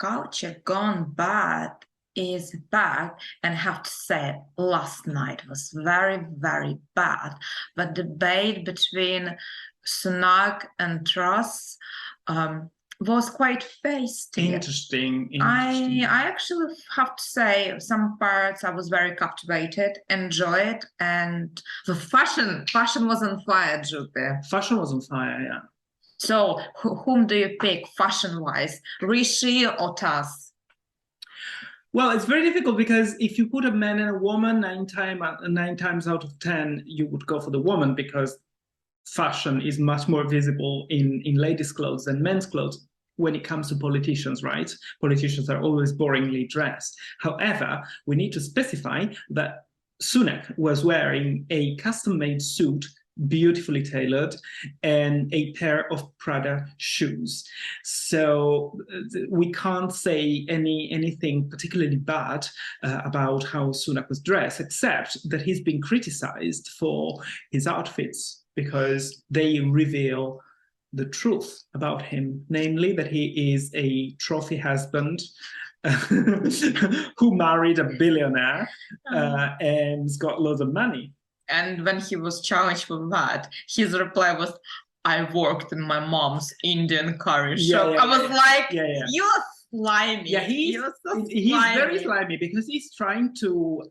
culture gone bad is bad, and I have to say last night was very, very bad. The debate between Sunak and Truss was quite feisty. Interesting. I actually have to say some parts I was very captivated, enjoyed, and the fashion was on fire, Juppie. Fashion was on fire, yeah. So whom do you pick fashion-wise, Rishi or Truss? Well, it's very difficult because if you put a man and a woman, nine times out of 10, you would go for the woman because fashion is much more visible in ladies' clothes than men's clothes when it comes to politicians, right? Politicians are always boringly dressed. However, we need to specify that Sunak was wearing a custom-made suit, beautifully tailored, and a pair of Prada shoes. So we can't say anything particularly bad about how Sunak was dressed, except that he's been criticized for his outfits because they reveal the truth about him, namely that he is a trophy husband who married a billionaire and's got loads of money. And when he was challenged with that, his reply was, I worked in my mom's Indian curry shop. I was like, you're slimy. Yeah, he's very slimy because he's trying to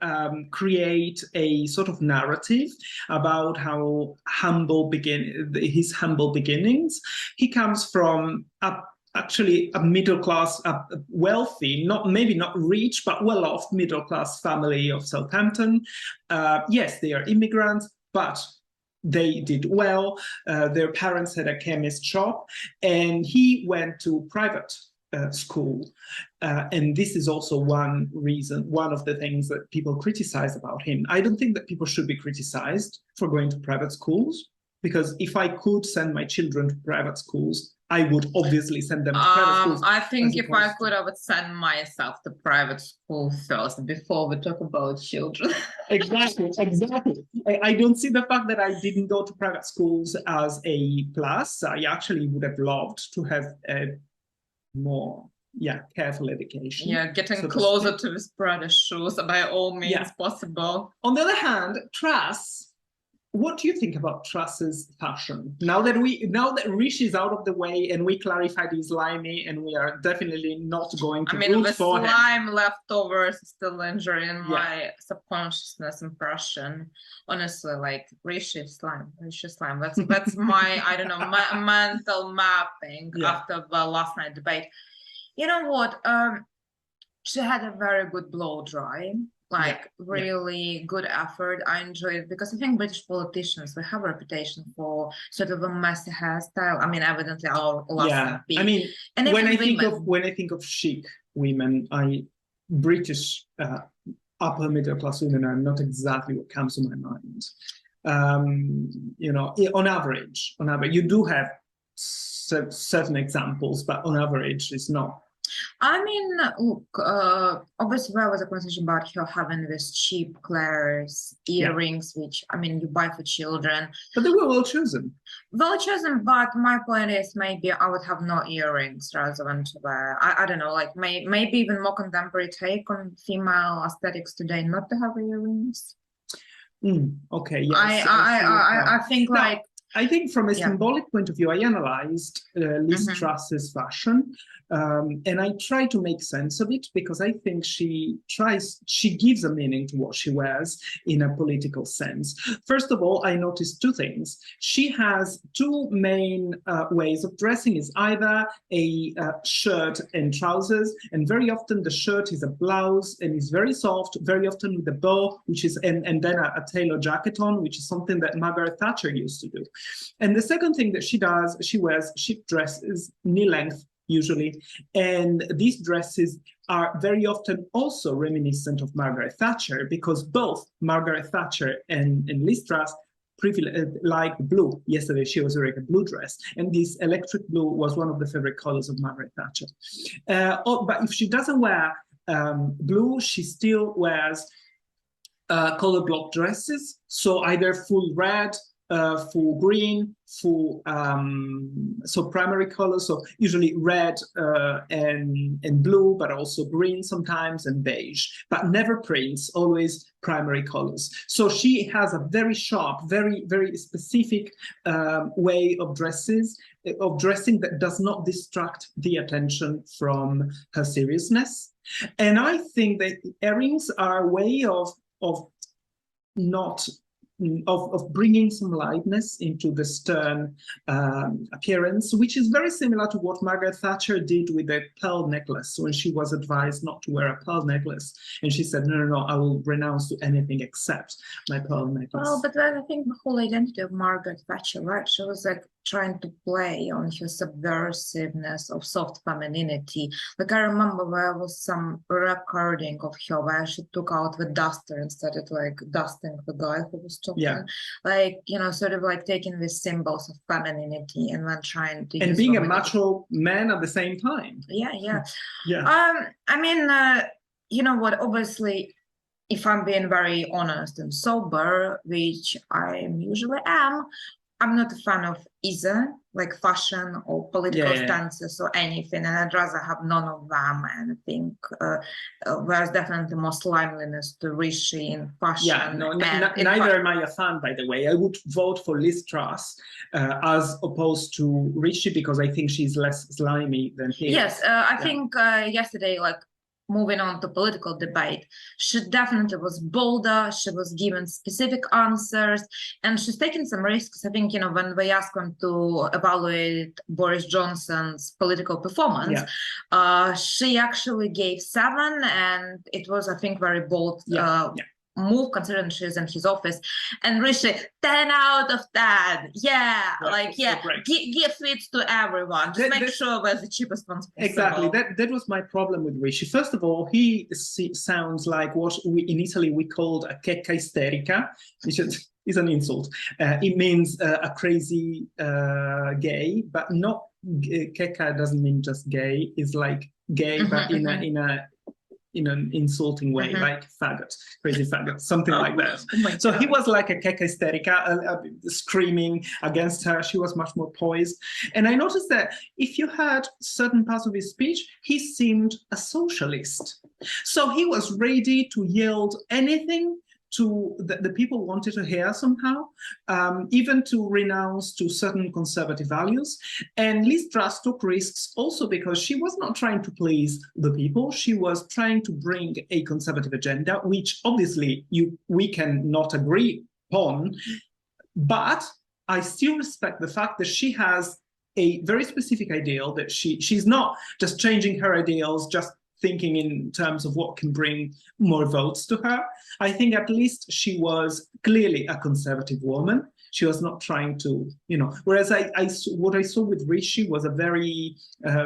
create a sort of narrative about how his humble beginnings. He comes from actually a middle class, wealthy, maybe not rich, but well-off middle class family of Southampton. Yes, they are immigrants, but they did well. Their parents had a chemist shop, and he went to private school. And this is also one of the things that people criticize about him. I don't think that people should be criticized for going to private schools, because if I could send my children to private schools, I would obviously send them to private schools. I think if I could, I would send myself to private school first before we talk about children. Exactly. I don't see the fact that I didn't go to private schools as a plus. I actually would have loved to have a more careful education. Yeah, getting closer to his Prada shoes by all means possible. On the other hand, Truss. What do you think about Truss's fashion? Now that Rishi is out of the way and we clarified he's slimy, and we are definitely not going to root for him. The slime leftovers is still lingering in my subconsciousness impression. Honestly, like Rishi slime. That's my my mental mapping after the last night debate. You know what? She had a very good blow dry. Really good effort. I enjoyed it because I think British politicians, we have a reputation for sort of a messy hairstyle. I mean, evidently our last I mean, when I think of chic women, British upper middle class women are not exactly what comes to my mind. You know, on average, you do have certain examples, but on average, it's not. I mean, look, obviously there was a conversation about her having these cheap Claire's earrings, which, I mean, you buy for children. But they were well chosen. Well chosen, but my point is maybe I would have no earrings rather than to wear. I don't know, like maybe even more contemporary take on female aesthetics today, not to have earrings. Okay, yes. I think like... I think from a symbolic point of view, I analyzed Liz Truss's fashion, and I try to make sense of it because I think she gives a meaning to what she wears in a political sense. First of all, I noticed two things. She has two main ways of dressing. Is either a shirt and trousers, and very often the shirt is a blouse and is very soft, very often with a bow, which is and then a tailor jacket on, which is something that Margaret Thatcher used to do. And the second thing that she wears chic dresses, knee-length usually, and these dresses are very often also reminiscent of Margaret Thatcher because both Margaret Thatcher and Liz Truss like blue. Yesterday she was wearing a blue dress, and this electric blue was one of the favorite colors of Margaret Thatcher. But if she doesn't wear blue, she still wears color block dresses, so either full red, for green, for so primary colors, so usually red and blue, but also green sometimes and beige, but never prints, always primary colors. So she has a very sharp, very specific way of dressing that does not distract the attention from her seriousness. And I think that earrings are a way of not of bringing some lightness into the stern appearance, which is very similar to what Margaret Thatcher did with the pearl necklace when she was advised not to wear a pearl necklace. And she said, no, I will renounce to anything except my pearl necklace. Well, but then I think the whole identity of Margaret Thatcher, right? She was like trying to play on her subversiveness of soft femininity. Like I remember there was some recording of her where she took out the duster and started like dusting the guy who was talking. Yeah. Like, you know, sort of like taking these symbols of femininity and then trying to and being a macho man at the same time. Yeah. Yeah. I mean, you know what, obviously, if I'm being very honest and sober, which I usually am, I'm not a fan of either, like fashion or political stances or anything, and I'd rather have none of them. And I think there's definitely more slimeliness to Rishi in fashion. Yeah, no, neither am I a fan, by the way. I would vote for Liz Truss as opposed to Rishi because I think she's less slimy than he. Yes, I think yesterday, like, moving on to political debate, she definitely was bolder, she was given specific answers, and she's taken some risks. I think, you know, when they asked them to evaluate Boris Johnson's political performance, she actually gave 7, and it was, I think, very bold move considering she's in his office. And Rishi, 10 out of 10. Yeah, right. Like, give sweets to everyone. Just make sure we're the cheapest ones possible. Exactly. That was my problem with Rishi. First of all, he sounds like what in Italy we called a checca isterica, which is an insult. It means a crazy gay, but not checca doesn't mean just gay. It's like gay, but in an insulting way, like faggot, crazy faggot, something like that. So he was like a checca isterica, screaming against her. She was much more poised. And I noticed that if you had certain parts of his speech, he seemed a socialist. So he was ready to yield anything to the people wanted to hear somehow, even to renounce to certain conservative values. And Liz Truss took risks also because she was not trying to please the people. She was trying to bring a conservative agenda, which obviously we can not agree upon, but I still respect the fact that she has a very specific ideal, that she's not just changing her ideals, just thinking in terms of what can bring more votes to her. I think at least she was clearly a conservative woman. She was not trying to, you know, whereas what I saw with Rishi was a very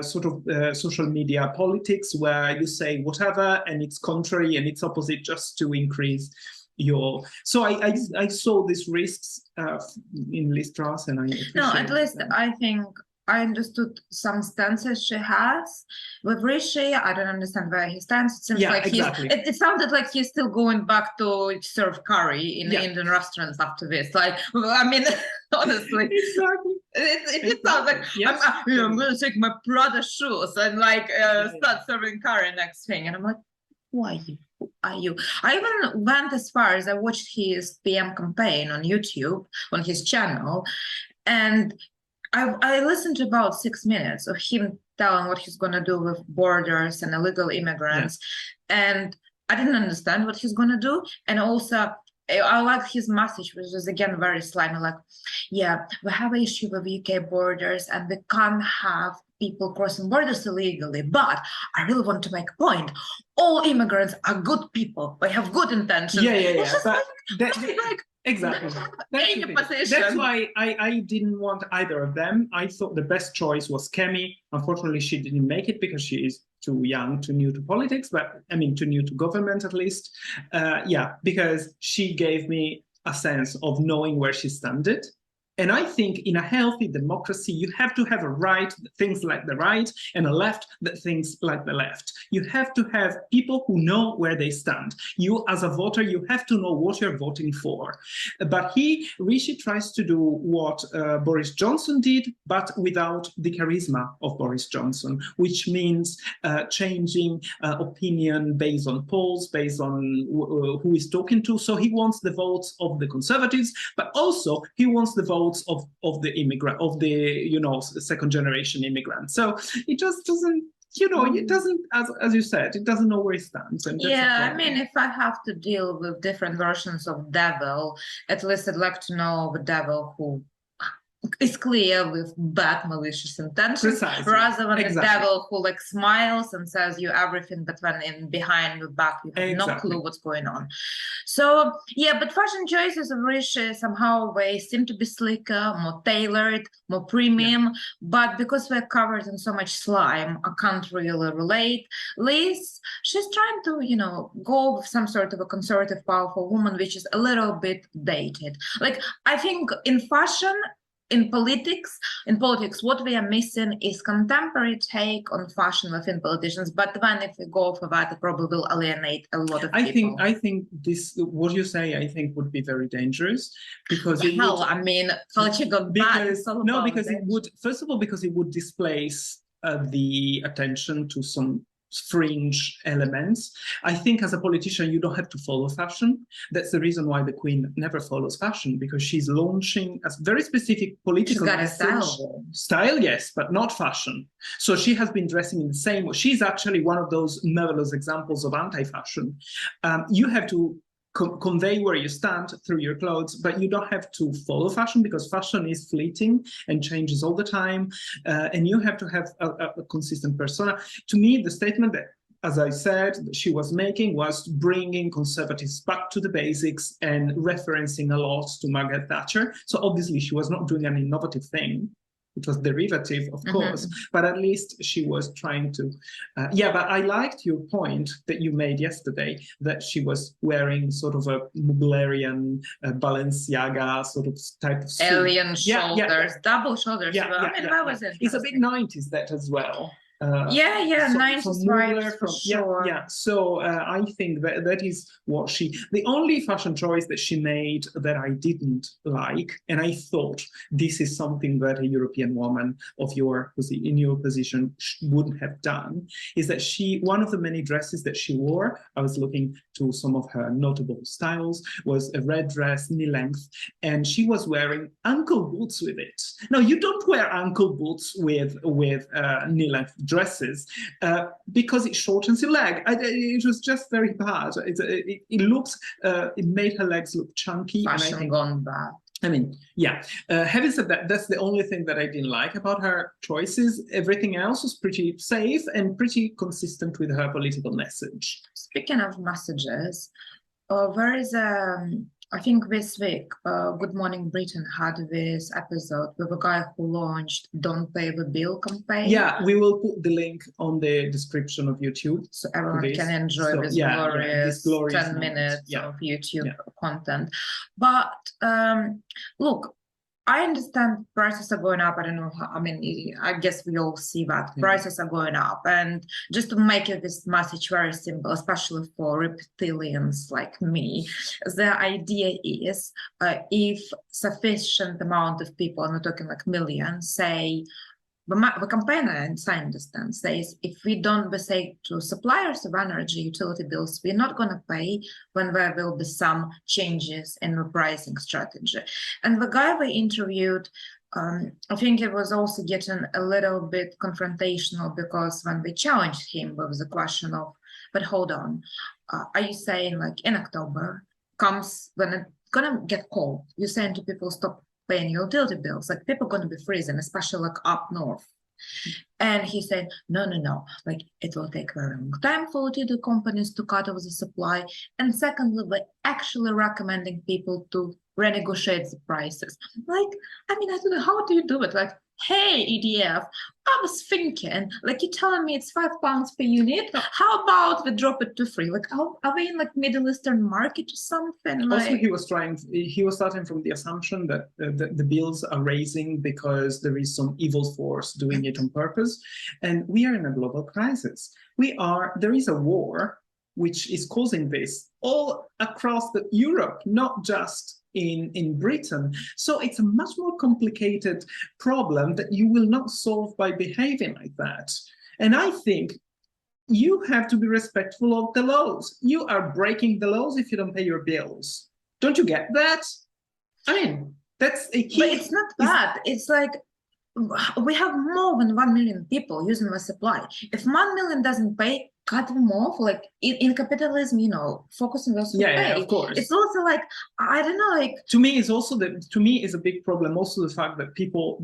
sort of social media politics where you say whatever and it's contrary and it's opposite just to increase your. So I saw these risks in Liz Truss, and at least I think I understood some stances she has. With Rishi, I don't understand where he stands. It seems like it sounded like he's still going back to serve curry in the Indian restaurants after this. Like, I mean, honestly, it sounds like I'm going to take my Prada shoes and like start serving curry next thing. And I'm like, who are you? Who are you? I even went as far as I watched his PM campaign on YouTube, on his channel, and I listened to about 6 minutes of him telling what he's going to do with borders and illegal immigrants. And I didn't understand what he's going to do. And also, I liked his message, which was, again, very slimy. Like, yeah, we have an issue with UK borders and we can't have people crossing borders illegally. But I really want to make a point. All immigrants are good people. They have good intentions. It's just exactly. That's why I didn't want either of them. I thought the best choice was Kemi. Unfortunately, she didn't make it because she is too young, too new to politics, but I mean, too new to government at least. Because she gave me a sense of knowing where she standed. And I think in a healthy democracy, you have to have a right that thinks like the right and a left that thinks like the left. You have to have people who know where they stand. You, as a voter, you have to know what you're voting for. But Rishi tries to do what Boris Johnson did, but without the charisma of Boris Johnson, which means changing opinion based on polls, based on who he's talking to. So he wants the votes of the Conservatives, but also he wants the votes of the immigrant, of the second generation immigrants. So it just doesn't, it doesn't, as you said, it doesn't know where it stands. And yeah, I mean, if I have to deal with different versions of devil, at least I'd like to know the devil who is clear with bad malicious intentions. Precisely. Rather than the devil who like smiles and says you everything, but when in behind the back you have no clue what's going on. So yeah, but fashion choices of Rishi somehow they seem to be slicker, more tailored, more premium, but because we're covered in so much slime, I can't really relate. Liz, she's trying to go with some sort of a conservative powerful woman, which is a little bit dated. Like I think in fashion, in politics, what we are missing is contemporary take on fashion within politicians. But then, if we go for that, it probably will alienate a lot of people. I think this, what you say, I think would be very dangerous because because it would, first of all, because it would displace the attention to some fringe elements. I think as a politician, you don't have to follow fashion. That's the reason why the Queen never follows fashion, because she's launching a very specific political style, yes, but not fashion. So she has been dressing in the same way. She's actually one of those marvelous examples of anti-fashion. You have to convey where you stand through your clothes, but you don't have to follow fashion because fashion is fleeting and changes all the time. And you have to have a consistent persona. To me, the statement that, as I said, she was making was bringing conservatives back to the basics and referencing a lot to Margaret Thatcher. So obviously she was not doing an innovative thing. It was derivative, of course, but at least she was trying to. But I liked your point that you made yesterday, that she was wearing sort of a Muglerian Balenciaga sort of type of suit. Alien shoulders, double shoulders. That was it. It's a bit 90s that as well. 90s vibes for sure. So I think that is what the only fashion choice that she made that I didn't like, and I thought this is something that a European woman in your position wouldn't have done, is that one of the many dresses that she wore, I was looking to some of her notable styles, was a red dress, knee length, and she was wearing ankle boots with it. Now, you don't wear ankle boots with knee length dresses because it shortens your leg. It was just very bad. It made her legs look chunky. Fashion and I think, gone bad. I mean, having said that, that's the only thing that I didn't like about her choices. Everything else was pretty safe and pretty consistent with her political message. Speaking of messages, there is I think this week, Good Morning Britain had this episode with a guy who launched Don't Pay the Bill campaign. Yeah, we will put the link on the description of YouTube. So everyone can enjoy this glorious 10 minutes of YouTube content. But look, I understand prices are going up. I don't know how, I guess we all see that prices are going up. And just to make this message very simple, especially for reptilians like me, the idea is if sufficient amount of people, I'm not talking like millions, say, the campaign, as I understand, says if we don't say to suppliers of energy utility bills, we're not going to pay when there will be some changes in the pricing strategy. And the guy we interviewed, I think it was also getting a little bit confrontational because when we challenged him with the question of, but hold on, are you saying like in October comes when it's going to get cold, you're saying to people stop paying your utility bills, like people are going to be freezing, especially like up north. And he said, no, like it will take a very long time for utility companies to cut off the supply. And secondly, we're actually recommending people to renegotiate the prices. Like, I don't know, how do you do it? Like, hey, EDF, I was thinking, like, you're telling me it's £5 per unit. How about we drop it to 3? Like, are we in like Middle Eastern market or something? Also, Like, he was starting from the assumption that the bills are raising because there is some evil force doing it on purpose. And we are in a global crisis. There is a war which is causing this all across Europe, not just in Britain. So it's a much more complicated problem that you will not solve by behaving like that. And I think you have to be respectful of the laws. You are breaking the laws if you don't pay your bills. Don't you get that? I mean, that's a key. but it's not that. It's like we have more than 1 million people using the supply. If 1 million doesn't pay, cut them off. Like in capitalism, focus on those who pay. Of course. It's also like, I don't know, like, to me is a big problem also the fact that people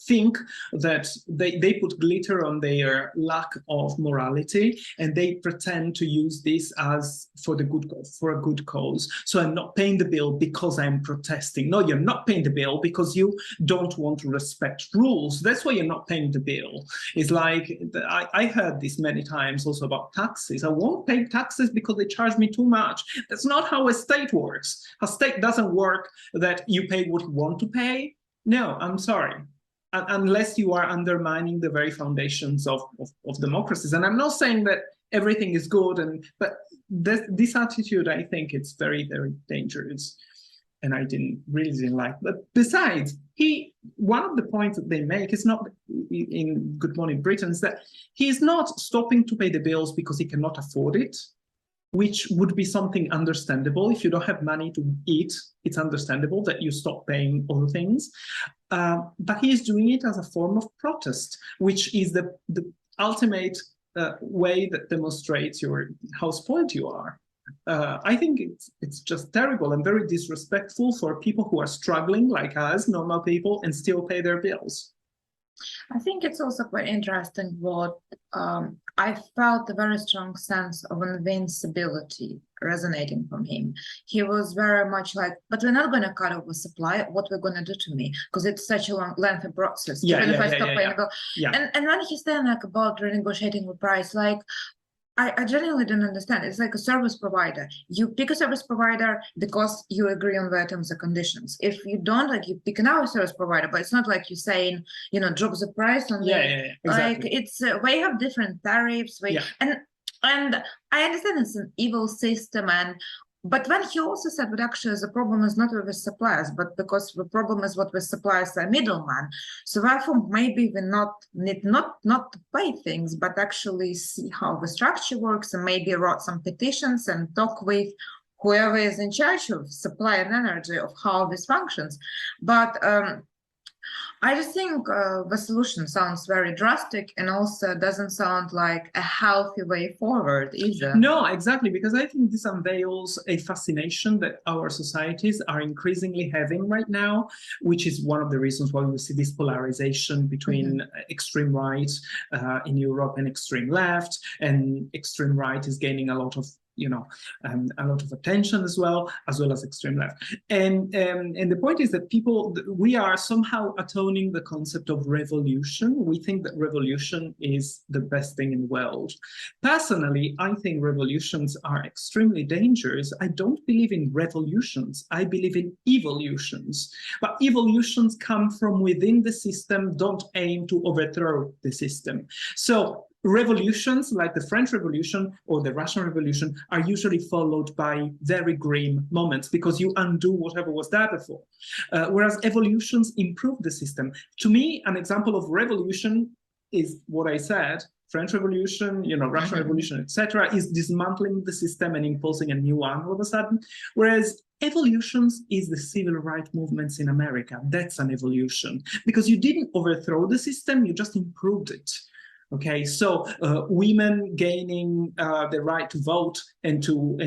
think that they put glitter on their lack of morality, and they pretend to use this as for a good cause. So I'm not paying the bill because I'm protesting. No, you're not paying the bill because you don't want to respect rules. That's why you're not paying the bill. It's like, I heard this many times also about taxes. I won't pay taxes because they charge me too much. That's not how a state works. A state doesn't work that you pay what you want to pay. No, I'm sorry. Unless you are undermining the very foundations of democracies. And I'm not saying that everything is good, but this attitude, I think it's very, very dangerous. And I really didn't like. But besides, one of the points that they make is not in Good Morning Britain, is that he's not stopping to pay the bills because he cannot afford it, which would be something understandable. If you don't have money to eat, it's understandable that you stop paying other things. But he is doing it as a form of protest, which is the ultimate way that demonstrates how spoiled you are. I think it's just terrible and very disrespectful for people who are struggling like us, normal people, and still pay their bills. I think it's also quite interesting what I felt a very strong sense of invincibility resonating from him. He was very much like, but we're not going to cut off the supply. What we're going to do to me? Because it's such a long, lengthy process. And when he's saying like about renegotiating the price, like, I genuinely don't understand. It's like a service provider. You pick a service provider because you agree on the terms and conditions. If you don't, like, you pick another service provider, but it's not like you're saying, drop the price on exactly. Like, it's we have different tariffs. And I understand it's an evil system, but when he also said that actually the problem is not with the suppliers, but because the problem is what the suppliers are middlemen. So therefore, maybe we need not to pay things, but actually see how the structure works, and maybe write some petitions and talk with whoever is in charge of supply and energy of how this functions. But I just think the solution sounds very drastic, and also doesn't sound like a healthy way forward either. No, exactly, because I think this unveils a fascination that our societies are increasingly having right now, which is one of the reasons why we see this polarization between extreme right in Europe and extreme left, and extreme right is gaining a lot of a lot of attention as well as extreme left. And the point is that we are somehow atoning the concept of revolution. We think that revolution is the best thing in the world. Personally, I think revolutions are extremely dangerous. I don't believe in revolutions. I believe in evolutions. But evolutions come from within the system, don't aim to overthrow the system. So revolutions like the French Revolution or the Russian Revolution are usually followed by very grim moments because you undo whatever was there before. Whereas evolutions improve the system. To me, an example of revolution is what I said. French Revolution, Russian Revolution, etc., is dismantling the system and imposing a new one all of a sudden. Whereas evolutions is the civil rights movements in America. That's an evolution because you didn't overthrow the system, you just improved it. Okay, so women gaining the right to vote and to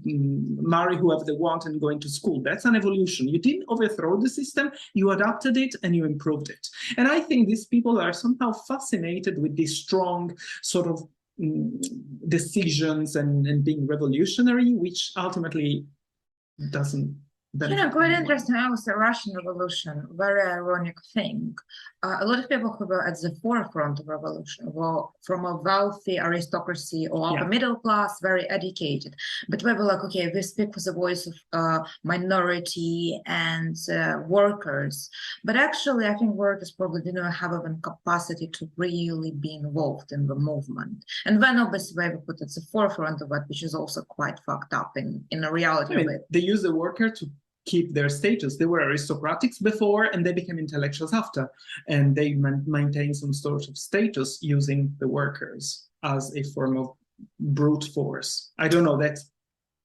marry whoever they want and going to school, that's an evolution. You didn't overthrow the system, you adapted it and you improved it. And I think these people are somehow fascinated with these strong sort of decisions and being revolutionary, which ultimately doesn't Quite interesting. Also, Russian Revolution, very ironic thing. A lot of people who were at the forefront of revolution were from a wealthy aristocracy or upper middle class, very educated. But we were like, okay, we speak with the voice of minority and workers. But actually, I think workers probably didn't have even capacity to really be involved in the movement. And then obviously we put at the forefront of it, which is also quite fucked up in the reality of it. They use the worker to keep their status. They were aristocrats before and they became intellectuals after, and they maintain some sort of status using the workers as a form of brute force. I don't know, that's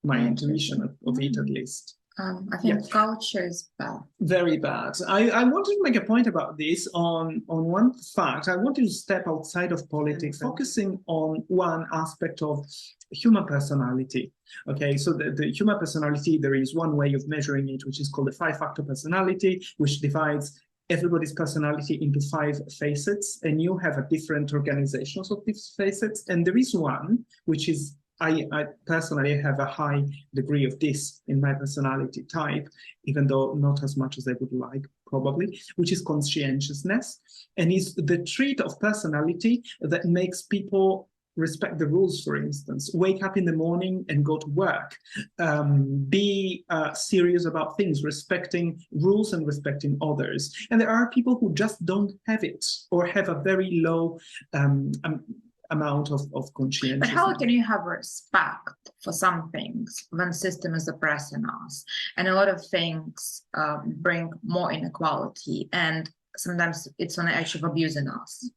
my intuition of it at least. I think culture is bad. Very bad. I wanted to make a point about this on one fact. I wanted to step outside of politics, focusing on one aspect of human personality. Okay, so the human personality, there is one way of measuring it, which is called the 5-factor personality, which divides everybody's personality into 5 facets, and you have a different organizations of these facets. And there is one, which is I personally have a high degree of this in my personality type, even though not as much as I would like, probably, which is conscientiousness. And is the trait of personality that makes people respect the rules, for instance, wake up in the morning and go to work, be serious about things, respecting rules and respecting others. And there are people who just don't have it or have a very low amount of conscientiousness. But how can you have respect for some things when system is oppressing us? And a lot of things bring more inequality, and sometimes it's on the edge of abusing us.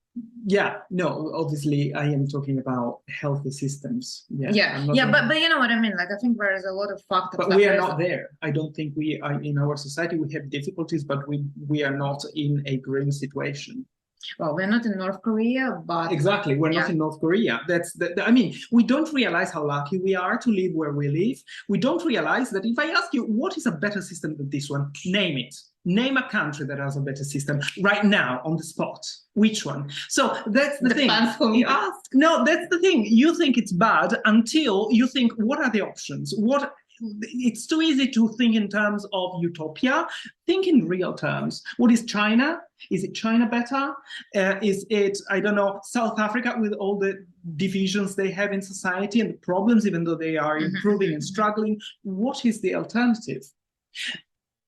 Yeah, no, obviously I am talking about healthy systems. But you know what I mean? Like, I think there is a lot of factors. But we are not there. I don't think we are in our society. We have difficulties, but we are not in a grim situation. Well, we're not in North Korea, but exactly, we're not in North Korea. I mean, we don't realize how lucky we are to live where we live. We don't realize that if I ask you what is a better system than this one, name it. Name a country that has a better system right now on the spot. Which one? So that's the thing. Depends who you ask. No, that's the thing. You think it's bad until you think, what are the options? It's too easy to think in terms of utopia. Think in real terms. What is China? Is it China better? Is it, I don't know, South Africa with all the divisions they have in society and the problems, even though they are improving and struggling? What is the alternative?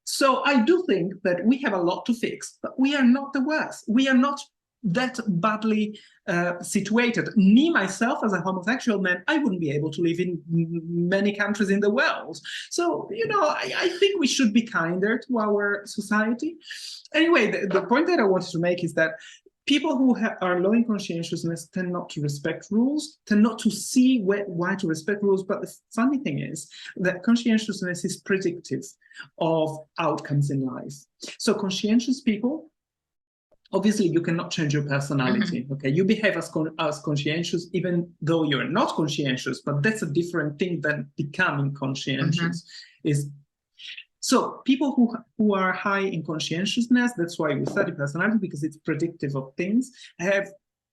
So I do think that we have a lot to fix, but we are not the worst. We are not that badly situated. Me, myself, as a homosexual man, I wouldn't be able to live in many countries in the world. So, you know, I think we should be kinder to our society. Anyway, the point that I wanted to make is that people who are low in conscientiousness tend not to respect rules, tend not to see why to respect rules. But the funny thing is that conscientiousness is predictive of outcomes in life. So conscientious people, obviously, you cannot change your personality. Okay, you behave as conscientious, even though you're not conscientious. But that's a different thing than becoming conscientious. So people who are high in conscientiousness, that's why we study personality, because it's predictive of things, have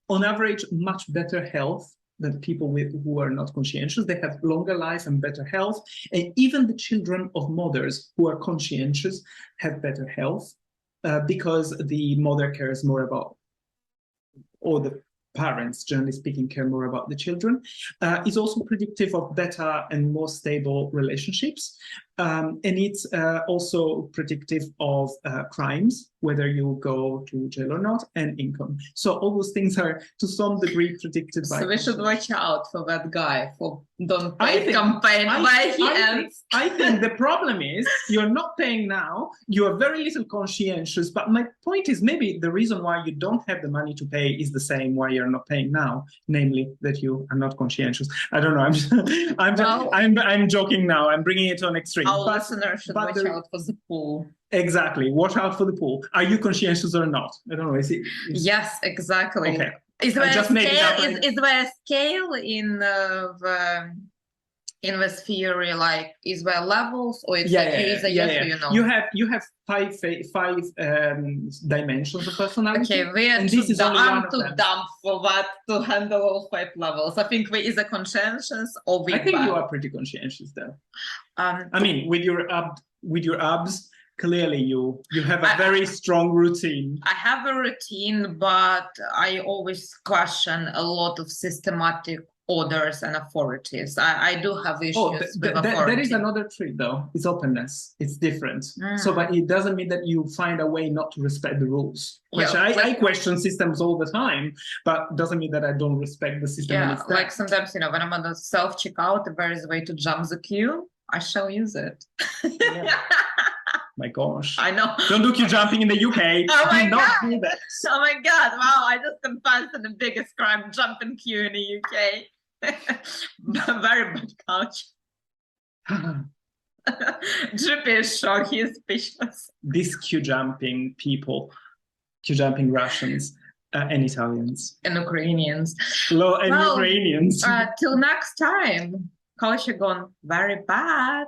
on average much better health than people who are not conscientious. They have longer life and better health. And even the children of mothers who are conscientious have better health. Because the mother cares more about, or the parents, generally speaking, care more about the children. It's also predictive of better and more stable relationships. And it's also predictive of crimes, whether you go to jail or not, and income. So all those things are to some degree predicted by. So we should watch out for that guy, for don't pay campaign by he ends. I think the problem is you're not paying now, you are very little conscientious, but my point is maybe the reason why you don't have the money to pay is the same why you're not paying now, namely that you are not conscientious. I don't know, I'm joking now, I'm bringing it to an extreme. Our listeners should watch out for the pool. Exactly. Watch out for the pool. Are you conscientious or not? I don't know. Yes, exactly. Okay. Is there a scale in this theory? Like, is there levels, or it's you know? You have five dimensions of personality. Okay, we are too dumb for that to handle all 5 levels. I think we either conscientious or we. I think you are pretty conscientious though. I mean, with your with your abs, clearly you have a very strong routine. I have a routine, but I always question a lot of systematic orders and authorities. I do have issues with authority. That is another trick, though. It's openness. It's different. So, but it doesn't mean that you find a way not to respect the rules. I question systems all the time, but doesn't mean that I don't respect the system. Yeah, like sometimes, when I'm on the self-checkout, if there is a way to jump the queue, I shall use it. My gosh. I know. Don't do queue jumping in the UK. Oh my do God. not do that. Oh my God. Wow. I just confessed to the biggest crime, jumping queue in the UK. Very bad couch. GP is shocked. He is speechless. These queue jumping people, queue jumping Russians and Italians. And Ukrainians. Ukrainians. Till next time. Culture gone very bad.